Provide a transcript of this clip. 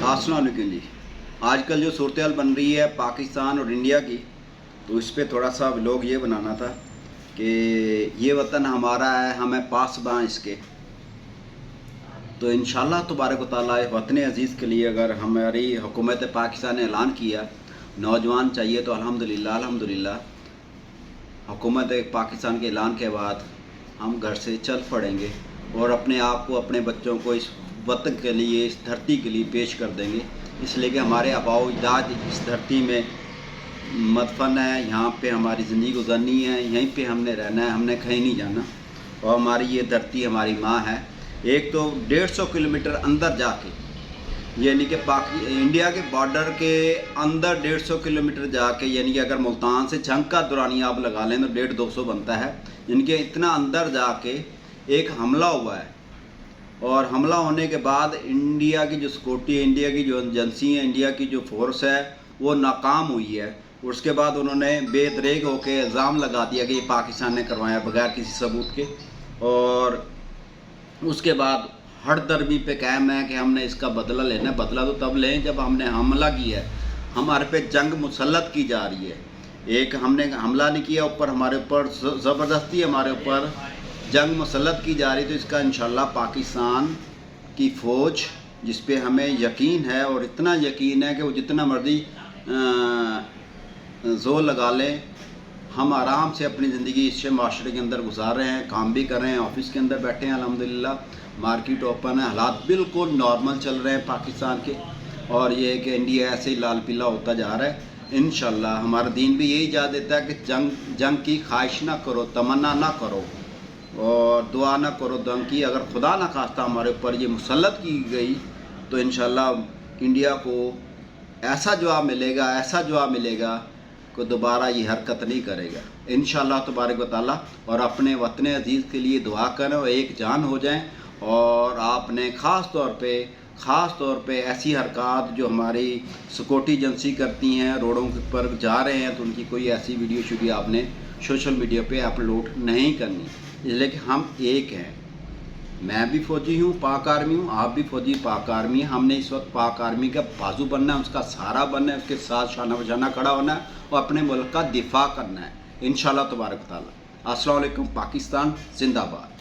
अस्सलाम वालेकुम जी। आजकल जो सूरत हाल बन रही है पाकिस्तान और इंडिया की, तो इस पे थोड़ा सा व्लॉग ये बनाना था कि ये वतन हमारा है, हमें पासबां इसके। तो इंशाअल्लाह तबारक व तआला वतन अज़ीज़ के लिए अगर हमारी हुकूमत पाकिस्तान ने ऐलान किया नौजवान चाहिए तो अल्हम्दुलिल्लाह हुकूमत पाकिस्तान के ऐलान के बाद हम घर से चल पड़ेंगे और अपने आप को, अपने बच्चों को इस वतन के लिए, इस धरती के लिए पेश कर देंगे। इसलिए कि हमारे आबाओ अजदाद इस धरती में मदफन है, यहाँ पे हमारी ज़िंदगी गुजरनी है, यहीं पे हमने रहना है, हमने कहीं नहीं जाना। और हमारी ये धरती हमारी माँ है। एक तो 150 किलोमीटर अंदर जाके, यानी कि इंडिया के बॉर्डर के अंदर 150 किलोमीटर जाके, यानी कि अगर मुल्तान से जंग का दुरानी आप लगा लें तो 150-200 बनता है, यानी कि इतना अंदर जाके एक हमला हुआ है। और हमला होने के बाद इंडिया की जो सिक्योरिटी है, इंडिया की जो एजेंसी है, इंडिया की जो फोर्स है वो नाकाम हुई है। उसके बाद उन्होंने बेदरेग होकर इल्ज़ाम लगा दिया कि ये पाकिस्तान ने करवाया बगैर किसी सबूत के। और उसके बाद हर दरबी पे कायम है कि हमने इसका बदला लेना है। बदला तो तब लें जब हमने हमला किया है, हमारे पे जंग मुसल्लत की जा रही है। एक हमने हमला नहीं किया, ऊपर हमारे ऊपर ज़बरदस्ती हमारे ऊपर जंग मुसल्लत की जा रही। तो इसका इंशाअल्लाह पाकिस्तान की फ़ौज, जिस पे हमें यकीन है और इतना यकीन है कि वो जितना मर्ज़ी ज़ोर लगा लें, हम आराम से अपनी ज़िंदगी इस माशरे के अंदर गुजार रहे हैं, काम भी कर रहे हैं, ऑफिस के अंदर बैठे हैं अल्हम्दुलिल्लाह, मार्केट ओपन है, हालात बिल्कुल नॉर्मल चल रहे हैं पाकिस्तान के। और ये है कि इंडिया ऐसे ही लाल पीला होता जा रहा है। इंशाअल्लाह हमारा दीन भी यही इजाज़त देता है कि जंग की ख्वाहिश ना करो, तमन्ना ना करो और दुआ ना करो जंग की। अगर खुदा ना खास्ता हमारे ऊपर ये मुसल्लत की गई तो इंशाअल्लाह इंडिया को ऐसा जवाब मिलेगा को दोबारा ये हरकत नहीं करेगा इंशाअल्लाह तबारक व तआला। और अपने वतन अज़ीज़ के लिए दुआ करें और एक जान हो जाएं। और आपने ख़ास तौर पे ऐसी हरकत जो हमारी सिक्योरिटी एजेंसी करती हैं, रोडों पर जा रहे हैं तो उनकी कोई ऐसी वीडियो आपने सोशल मीडिया पे अपलोड नहीं करनी, इसलिए कि हम एक हैं। मैं भी फ़ौजी हूँ, पाक आर्मी हूँ, आप भी फ़ौजी पाक आर्मी हैं। हमने इस वक्त पाक आर्मी का बाजू बनना है, उसका सहारा बनना है, उसके साथ शाना बशाना खड़ा होना है और अपने मुल्क का दिफा करना है इंशाअल्लाह तबारक तआला। अस्सलाम वालेकुम। पाकिस्तान जिंदाबाद।